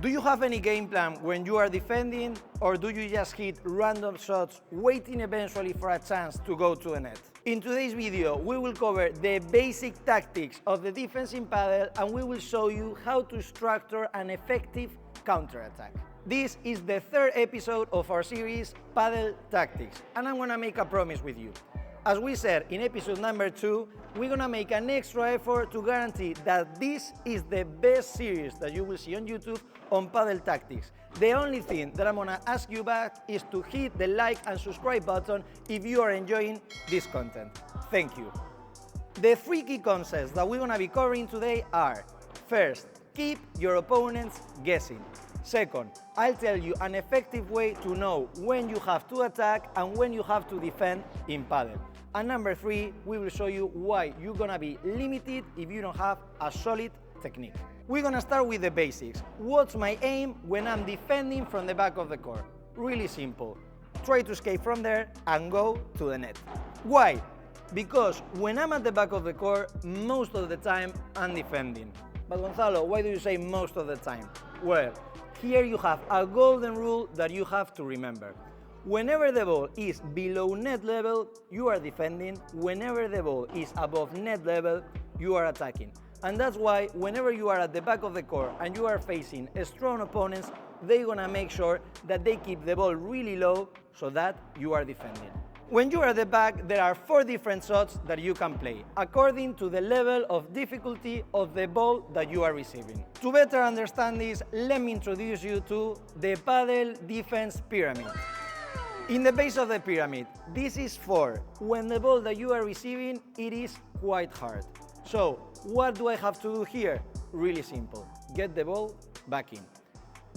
Do you have any game plan when you are defending, or do you just hit random shots waiting eventually for a chance to go to the net? In today's video, we will cover the basic tactics of the defense in Padel, and we will show you how to structure an effective counterattack. This is the third episode of our series, Padel Tactics, and I'm gonna make a promise with you. As we said in episode number 2, we're gonna make an extra effort to guarantee that this is the best series that you will see on YouTube on Padel Tactics. The only thing that I'm gonna ask you back is to hit the like and subscribe button if you are enjoying this content. Thank you. The 3 key concepts that we're gonna be covering today are: first, keep your opponents guessing. Second, I'll tell you an effective way to know when you have to attack and when you have to defend in Padel. And number 3, we will show you why you're gonna be limited if you don't have a solid technique. We're gonna start with the basics. What's my aim when I'm defending from the back of the court? Really simple. Try to escape from there and go to the net. Why? Because when I'm at the back of the court, most of the time I'm defending. But Gonzalo, why do you say most of the time? Well, here you have a golden rule that you have to remember. Whenever the ball is below net level, you are defending. Whenever the ball is above net level, you are attacking. And that's why whenever you are at the back of the court and you are facing strong opponents, they're gonna make sure that they keep the ball really low so that you are defending. When you are at the back, there are 4 different shots that you can play, according to the level of difficulty of the ball that you are receiving. To better understand this, let me introduce you to the Padel Defence Pyramid. In the base of the pyramid, this is for when the ball that you are receiving, it is quite hard. So, what do I have to do here? Really simple. Get the ball back in.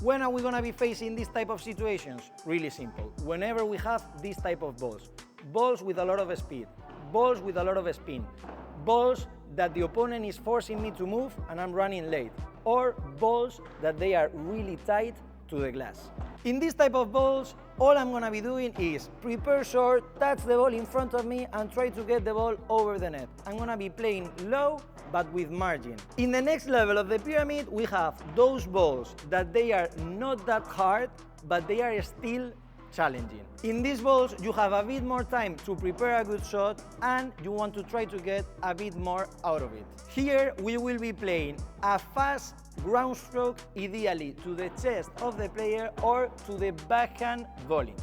When are we gonna be facing this type of situations? Really simple. Whenever we have this type of balls. Balls with a lot of speed, balls with a lot of spin, balls that the opponent is forcing me to move and I'm running late, or balls that they are really tight to the glass. In this type of balls, all I'm gonna be doing is prepare short, touch the ball in front of me and try to get the ball over the net. I'm gonna be playing low, but with margin. In the next level of the pyramid, we have those balls that they are not that hard, but they are still challenging. In these balls, you have a bit more time to prepare a good shot and you want to try to get a bit more out of it. Here, we will be playing a fast ground stroke, ideally to the chest of the player or to the backhand volley.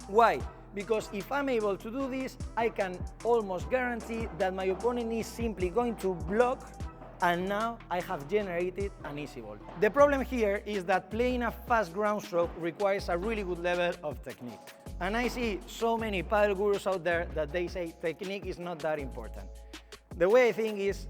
Why? Because if I'm able to do this, I can almost guarantee that my opponent is simply going to block, and now I have generated an easy ball. The problem here is that playing a fast ground stroke requires a really good level of technique. And I see so many Padel gurus out there that they say technique is not that important. The way I think is,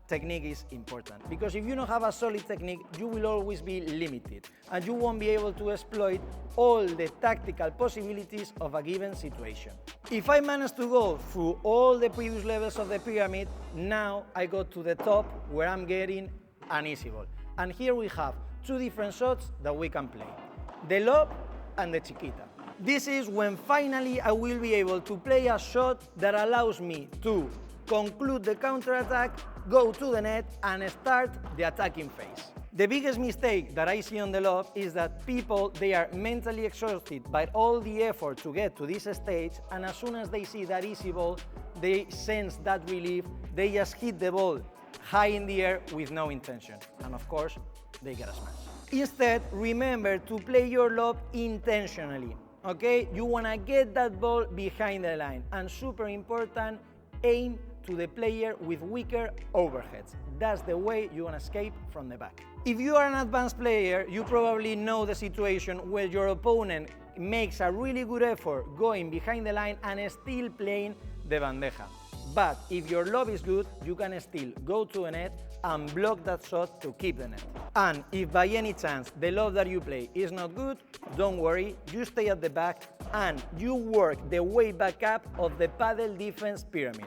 technique is important, because if you don't have a solid technique, you will always be limited and you won't be able to exploit all the tactical possibilities of a given situation. If I manage to go through all the previous levels of the pyramid, now I go to the top where I'm getting an easy ball. And here we have 2 different shots that we can play, the lob and the chiquita. This is when finally I will be able to play a shot that allows me to conclude the counterattack, go to the net and start the attacking phase. The biggest mistake that I see on the lob is that people, they are mentally exhausted by all the effort to get to this stage, and as soon as they see that easy ball, they sense that relief, they just hit the ball high in the air with no intention. And of course, they get a smash. Instead, remember to play your lob intentionally, okay? You wanna get that ball behind the line, and super important, aim to the player with weaker overheads. That's the way you're gonna escape from the back. If you are an advanced player, you probably know the situation where your opponent makes a really good effort going behind the line and still playing the bandeja. But if your lob is good, you can still go to the net and block that shot to keep the net. And if by any chance the lob that you play is not good, don't worry, you stay at the back and you work the way back up of the Padel Defence Pyramid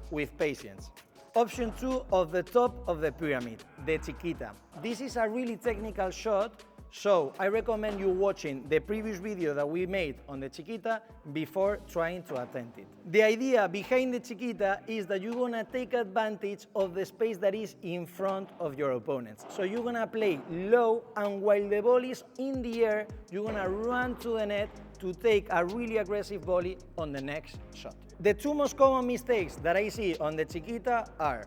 with patience. Option 2 of the top of the pyramid, the chiquita. This is a really technical shot, So I recommend you watching the previous video that we made on the chiquita before trying to attempt it. The idea behind the chiquita is that you're gonna take advantage of the space that is in front of your opponents. So you're gonna play low, and while the ball is in the air, you're gonna run to the net to take a really aggressive volley on the next shot. The two most common mistakes that I see on the chiquita are: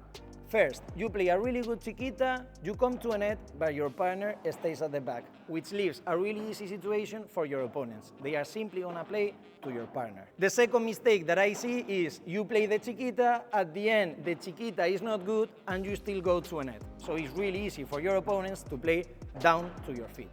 first, you play a really good chiquita, you come to a net, but your partner stays at the back, which leaves a really easy situation for your opponents. They are simply gonna play to your partner. The second mistake that I see is you play the chiquita, at the end the chiquita is not good, and you still go to a net. So it's really easy for your opponents to play down to your feet.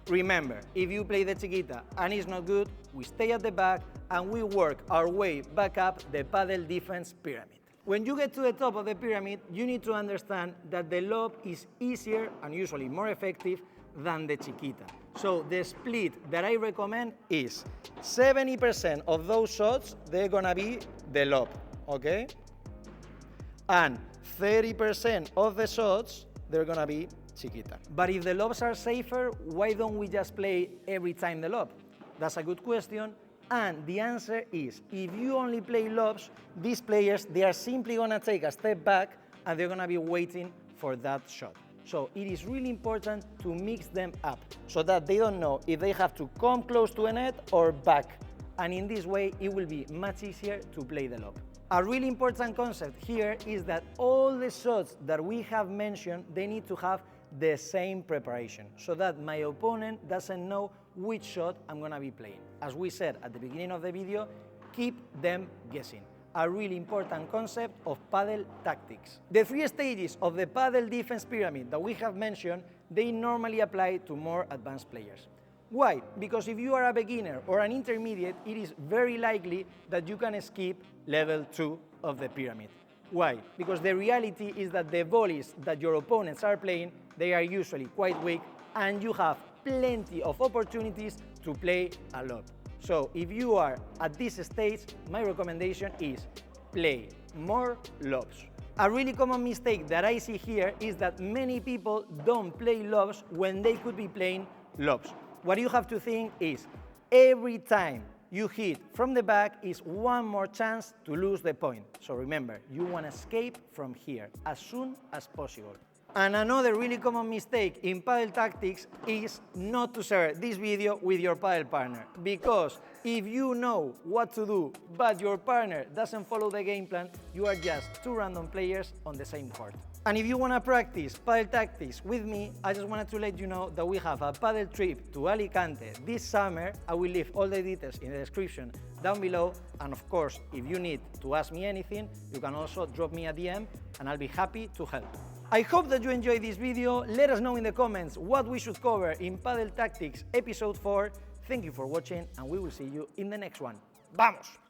Remember, if you play the chiquita and it's not good, we stay at the back and we work our way back up the Padel Defence Pyramid. When you get to the top of the pyramid, you need to understand that the lob is easier and usually more effective than the chiquita. So the split that I recommend is 70% of those shots, they're gonna be the lob, okay? And 30% of the shots, they're gonna be chiquita. But if the lobs are safer, why don't we just play every time the lob? That's a good question. And the answer is, if you only play lobs, these players, they are simply gonna take a step back and they're gonna be waiting for that shot. So it is really important to mix them up so that they don't know if they have to come close to a net or back. And in this way, it will be much easier to play the lob. A really important concept here is that all the shots that we have mentioned, they need to have the same preparation so that my opponent doesn't know which shot I'm gonna be playing. As we said at the beginning of the video, keep them guessing. A really important concept of Padel tactics. The three stages of the Padel Defence Pyramid that we have mentioned, they normally apply to more advanced players. Why? Because if you are a beginner or an intermediate, it is very likely that you can skip level 2 of the pyramid. Why? Because the reality is that the volleys that your opponents are playing, they are usually quite weak, and you have plenty of opportunities to play a lob. So if you are at this stage, my recommendation is play more lobs. A really common mistake that I see here is that many people don't play lobs when they could be playing lobs. What you have to think is, every time you hit from the back is one more chance to lose the point. So remember, you want to escape from here as soon as possible. And another really common mistake in Padel Tactics is not to share this video with your Padel partner. Because if you know what to do, but your partner doesn't follow the game plan, you are just two random players on the same court. And if you want to practice Padel Tactics with me, I just wanted to let you know that we have a Padel trip to Alicante this summer. I will leave all the details in the description down below. And of course, if you need to ask me anything, you can also drop me a DM and I'll be happy to help. I hope that you enjoyed this video. Let us know in the comments what we should cover in Padel Tactics episode 4. Thank you for watching and we will see you in the next one. ¡Vamos!